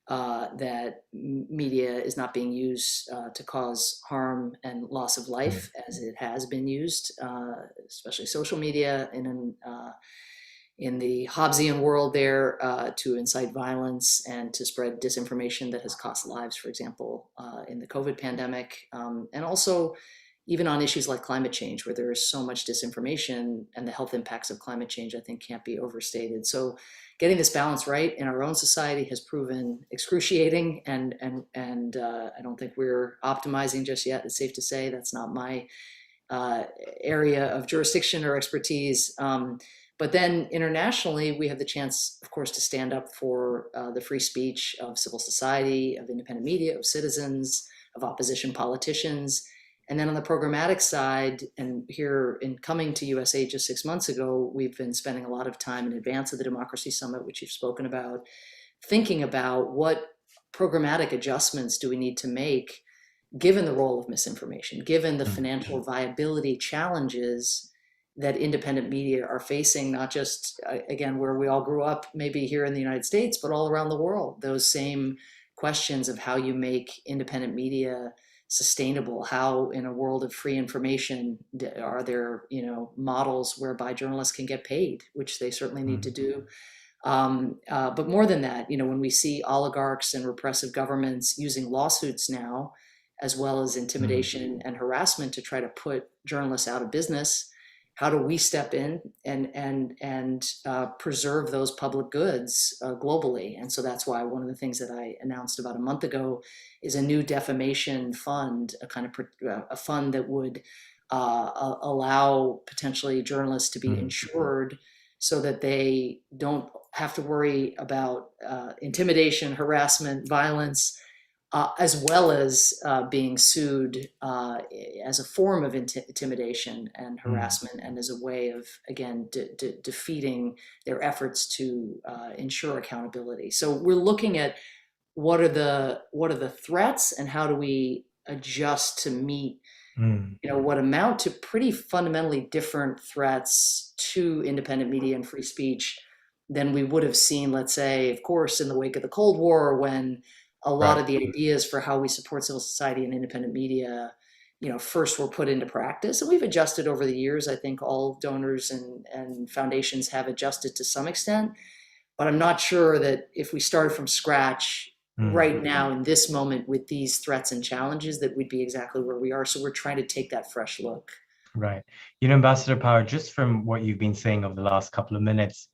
that media is not being used to cause harm and loss of life, as it has been used, especially social media in the Hobbesian world there, to incite violence and to spread disinformation that has cost lives, for example, in the COVID pandemic, and also even on issues like climate change, where there is so much disinformation, and the health impacts of climate change, I think, can't be overstated. So getting this balance right in our own society has proven excruciating, and I don't think we're optimizing just yet. It's safe to say that's not my area of jurisdiction or expertise. But then internationally, we have the chance, of course, to stand up for the free speech of civil society, of independent media, of citizens, of opposition politicians. And then on the programmatic side, and here in coming to USA just 6 months ago, we've been spending a lot of time in advance of the Democracy Summit, which you've spoken about, thinking about what programmatic adjustments do we need to make, given the role of misinformation, given the financial viability challenges that independent media are facing, not just, again, where we all grew up, maybe here in the United States, but all around the world. Those same questions of how you make independent media sustainable? How, in a world of free information, are there, models whereby journalists can get paid, which they certainly need to do. But more than that, when we see oligarchs and repressive governments using lawsuits now, as well as intimidation and harassment to try to put journalists out of business, how do we step in and preserve those public goods globally? And so that's why one of the things that I announced about a month ago is a new defamation fund, a fund that would allow potentially journalists to be insured so that they don't have to worry about intimidation, harassment, violence, as well as being sued as a form of intimidation and harassment, and as a way of, again, defeating their efforts to ensure accountability. So we're looking at what are the threats and how do we adjust to meet what amount to pretty fundamentally different threats to independent media and free speech than we would have seen, let's say, of course, in the wake of the Cold War, when a lot of the ideas for how we support civil society and independent media, first were put into practice. And we've adjusted over the years. I think all donors and foundations have adjusted to some extent. But I'm not sure that if we started from scratch right now in this moment with these threats and challenges, that we'd be exactly where we are. So we're trying to take that fresh look. Right. Ambassador Power, just from what you've been saying over the last couple of minutes,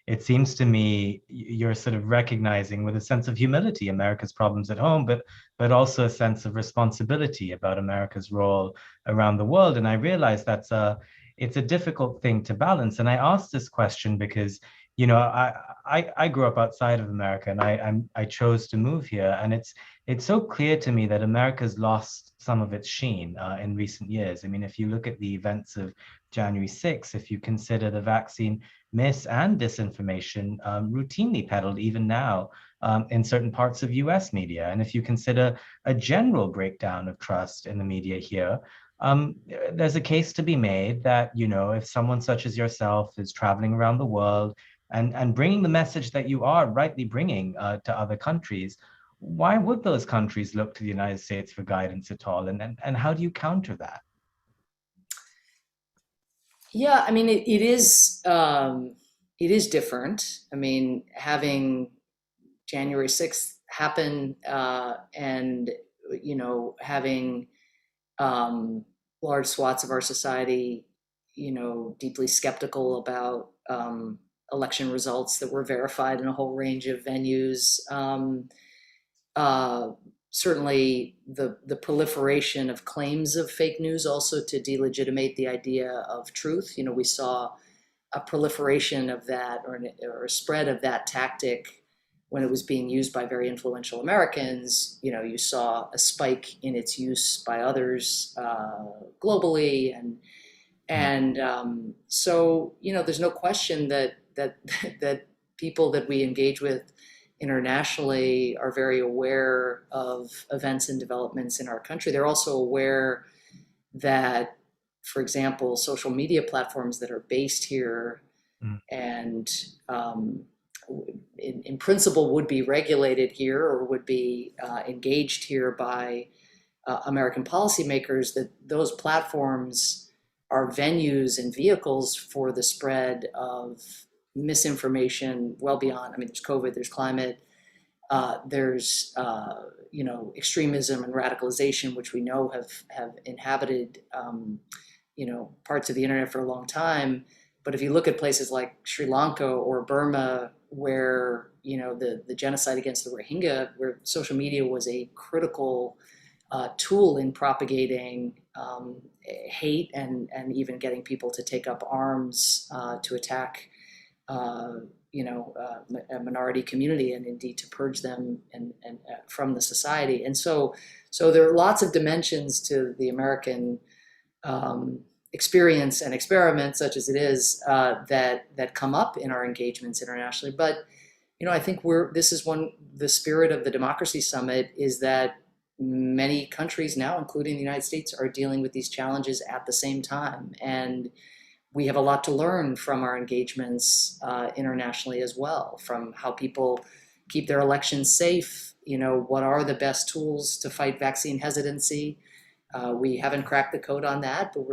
it seems to me you're sort of recognizing with a sense of humility America's problems at home, but also a sense of responsibility about America's role around the world. And I realize it's a difficult thing to balance. And I asked this question because, I grew up outside of America, and I chose to move here. And it's so clear to me that America's lost some of its sheen in recent years. I mean, if you look at the events of January 6th, if you consider the vaccine mis and disinformation routinely peddled even now in certain parts of US media, and if you consider a general breakdown of trust in the media here, there's a case to be made that, if someone such as yourself is traveling around the world and bringing the message that you are rightly bringing to other countries, why would those countries look to the United States for guidance at all? And how do you counter that? Yeah, I mean, it is different. I mean, having January 6th happen and, having large swaths of our society, deeply skeptical about election results that were verified in a whole range of venues. Certainly the proliferation of claims of fake news also to delegitimate the idea of truth. We saw a proliferation of that or a spread of that tactic when it was being used by very influential Americans. You saw a spike in its use by others globally. And so, there's no question that people that we engage with internationally are very aware of events and developments in our country. They're also aware that, for example, social media platforms that are based here and in principle would be regulated here or would be engaged here by American policymakers, that those platforms are venues and vehicles for the spread of misinformation well beyond. I mean, there's COVID, there's climate, there's extremism and radicalization, which we know have inhabited parts of the internet for a long time. But if you look at places like Sri Lanka or Burma, where the genocide against the Rohingya, where social media was a critical tool in propagating hate and even getting people to take up arms to attack a minority community and indeed to purge them and from the society. And so there are lots of dimensions to the American experience and experiment, such as it is, that come up in our engagements internationally. But I think the spirit of the Democracy Summit is that many countries now, including the United States, are dealing with these challenges at the same time. And we have a lot to learn from our engagements internationally as well, from how people keep their elections safe what are the best tools to fight vaccine hesitancy? We haven't cracked the code on that, but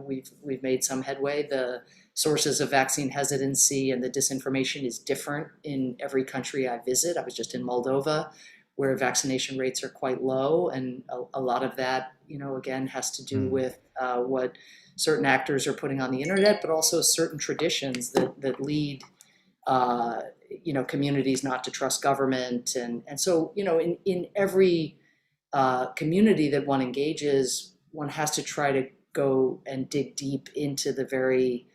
we've made some headway. The sources of vaccine hesitancy and the disinformation is different in every country I visit. I was just in Moldova, where vaccination rates are quite low, and a lot of that, again, has to do with what certain actors are putting on the internet, but also certain traditions that lead communities not to trust government, and so in every community that one engages, one has to try to go and dig deep into the very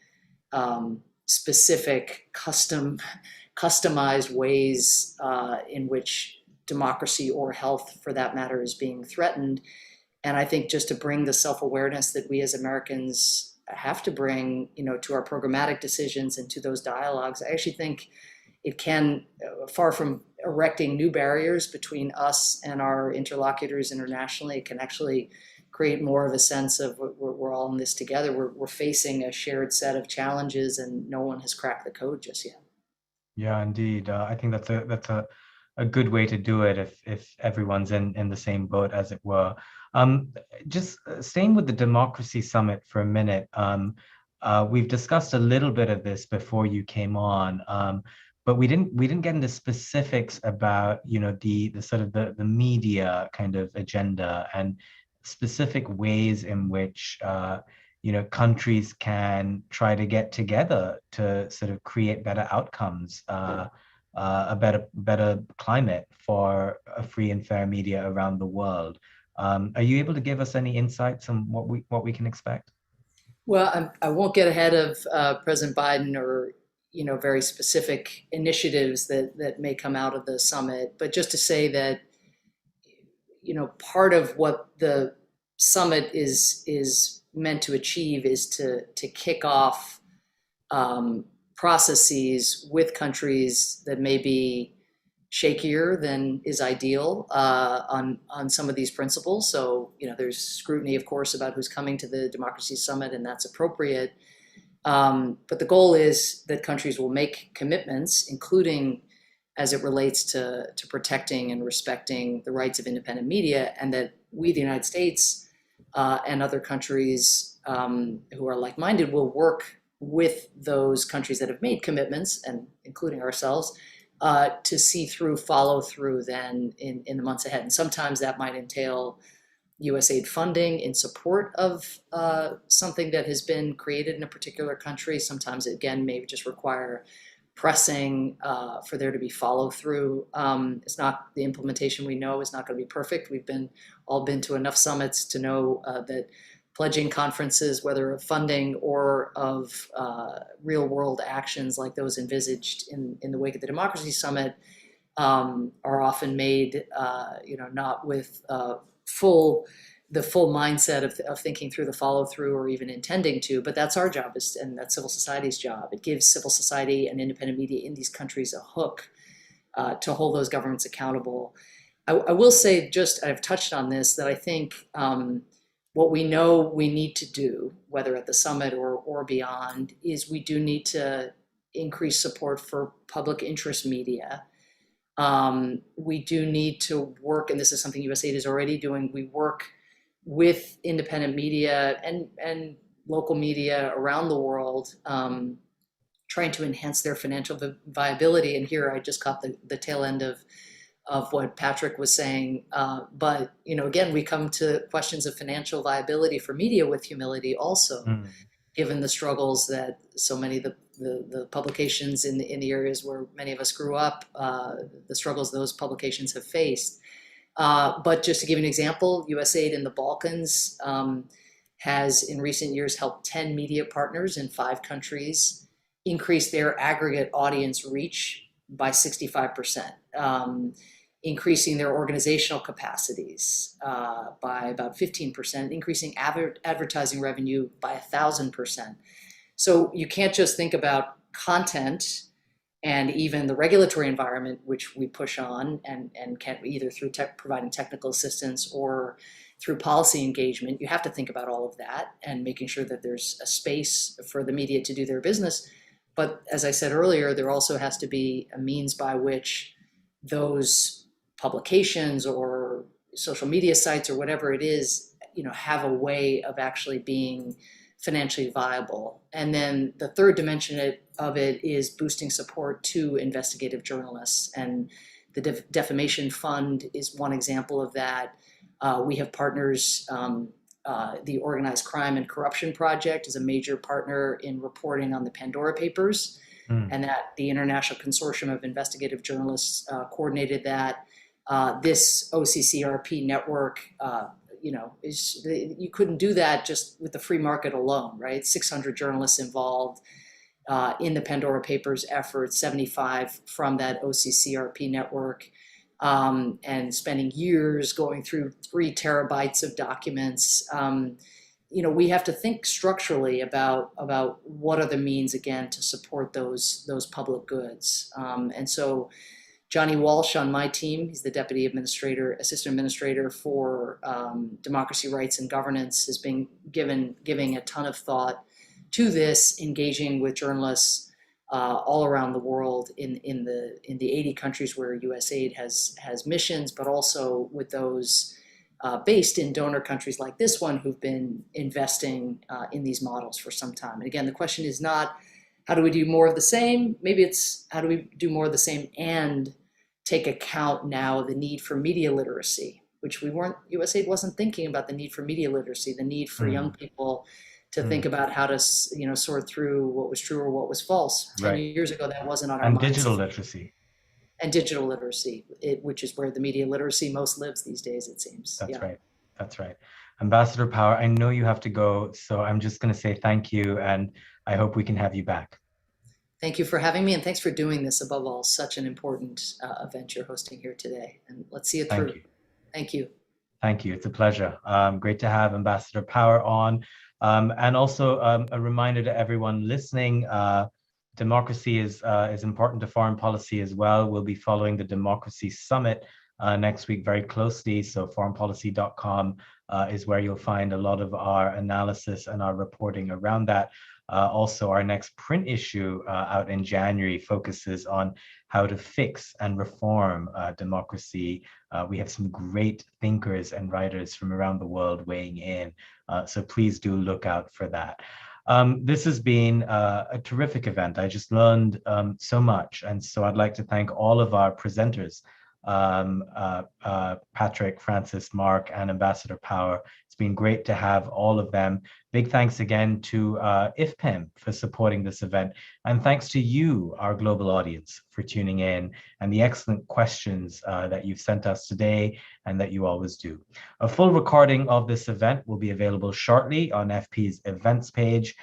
specific customized ways in which democracy or health, for that matter, is being threatened. And I think just to bring the self-awareness that we as Americans have to bring, to our programmatic decisions and to those dialogues, I actually think it can, far from erecting new barriers between us and our interlocutors internationally, it can actually create more of a sense of we're all in this together. We're facing a shared set of challenges, and no one has cracked the code just yet. Yeah, indeed. I think that's a good way to do it if everyone's in the same boat, as it were. Just staying with the Democracy Summit for a minute. We've discussed a little bit of this before you came on, but we didn't get into specifics about the sort of the media kind of agenda and specific ways in which countries can try to get together to sort of create better outcomes, a better climate for a free and fair media around the world. Are you able to give us any insights on what we can expect? Well, I won't get ahead of President Biden or very specific initiatives that may come out of the summit, but just to say that part of what the summit is meant to achieve is to kick off processes with countries that may be shakier than is ideal on some of these principles. So there's scrutiny, of course, about who's coming to the Democracy Summit, and that's appropriate. But the goal is that countries will make commitments, including as it relates to protecting and respecting the rights of independent media, and that we, the United States, and other countries who are like-minded, will work with those countries that have made commitments, and including ourselves, to see through, follow through then in the months ahead. And sometimes that might entail USAID funding in support of something that has been created in a particular country. Sometimes it, again, may just require pressing for there to be follow through. It's not, the implementation we know is not going to be perfect. We've all been to enough summits to know that pledging conferences, whether of funding or of real world actions like those envisaged in the wake of the Democracy Summit, are often made, not with the full mindset of thinking through the follow through or even intending to, but that's our job, and that's civil society's job. It gives civil society and independent media in these countries a hook to hold those governments accountable. I will say, just, I've touched on this, that I think what we know we need to do, whether at the summit or beyond, is we do need to increase support for public interest media. We do need to work, and this is something USAID is already doing, we work with independent media and local media around the world, trying to enhance their financial viability. And here I just caught the tail end of what Patrick was saying. But, again, we come to questions of financial viability for media with humility also, given the struggles that so many of the publications in the areas where many of us grew up, the struggles those publications have faced. But just to give an example, USAID in the Balkans has in recent years helped 10 media partners in 5 countries increase their aggregate audience reach by 65%, increasing their organizational capacities by about 15%, increasing advertising revenue by 1,000%. So you can't just think about content and even the regulatory environment, which we push on and can either through providing technical assistance or through policy engagement. You have to think about all of that and making sure that there's a space for the media to do their business. But as I said earlier, there also has to be a means by which those publications or social media sites or whatever it is, have a way of actually being financially viable. And then the third dimension of it is boosting support to investigative journalists. And the Defamation Fund is one example of that. We have partners. The Organized Crime and Corruption Project is a major partner in reporting on the Pandora Papers, and that the International Consortium of Investigative Journalists coordinated that. This OCCRP network, you couldn't do that just with the free market alone, right? 600 journalists involved in the Pandora Papers effort, 75 from that OCCRP network. And spending years going through 3 terabytes of documents. We have to think structurally about what are the means, again, to support those public goods. And so Johnny Walsh on my team, he's the Deputy Assistant Administrator for Democracy, Rights, and Governance, has been giving a ton of thought to this, engaging with journalists all around the world in the 80 countries where USAID has missions, but also with those based in donor countries like this one who've been investing in these models for some time. And again, the question is not how do we do more of the same? Maybe it's how do we do more of the same and take account now the need for media literacy, which USAID wasn't thinking about the need for media literacy, the need for young people to think about how to, sort through what was true or what was false. 10 years ago, that wasn't on our minds. And digital literacy. And digital literacy, which is where the media literacy most lives these days, it seems. That's right. That's right. Ambassador Power, I know you have to go, so I'm just going to say thank you, and I hope we can have you back. Thank you for having me, and thanks for doing this, above all, such an important event you're hosting here today. And let's see it through. Thank you. Thank you. It's a pleasure. Great to have Ambassador Power on. And also a reminder to everyone listening, democracy is important to foreign policy as well. We'll be following the Democracy Summit next week very closely. So foreignpolicy.com is where you'll find a lot of our analysis and our reporting around that. Also, our next print issue out in January focuses on how to fix and reform democracy. We have some great thinkers and writers from around the world weighing in. So please do look out for that. This has been a terrific event. I just learned so much. And so I'd like to thank all of our presenters, Patrick, Francis, Mark, and Ambassador Power. It's been great to have all of them. Big thanks again to IFPIM for supporting this event. And thanks to you, our global audience, for tuning in and the excellent questions that you've sent us today and that you always do. A full recording of this event will be available shortly on FP's events page.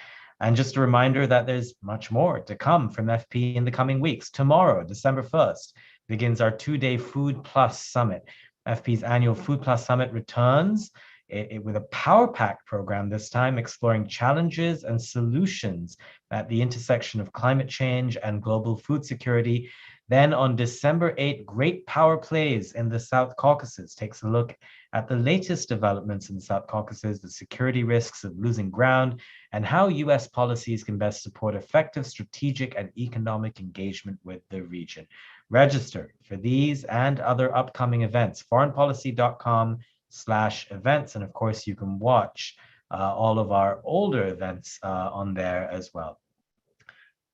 And just a reminder that there's much more to come from FP in the coming weeks. Tomorrow, December 1st, begins our 2-day Food Plus Summit. FP's annual Food Plus Summit returns with a Power Pack program this time, exploring challenges and solutions at the intersection of climate change and global food security. Then on December 8th, Great Power Plays in the South Caucasus takes a look at the latest developments in the South Caucasus, the security risks of losing ground, and how US policies can best support effective strategic and economic engagement with the region. Register for these and other upcoming events, foreignpolicy.com/events. And of course, you can watch all of our older events on there as well.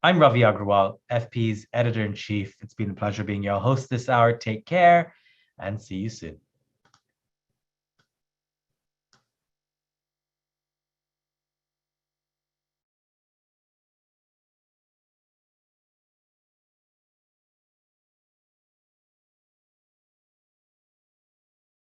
I'm Ravi Agrawal, FP's editor-in-chief. It's been a pleasure being your host this hour. Take care and see you soon.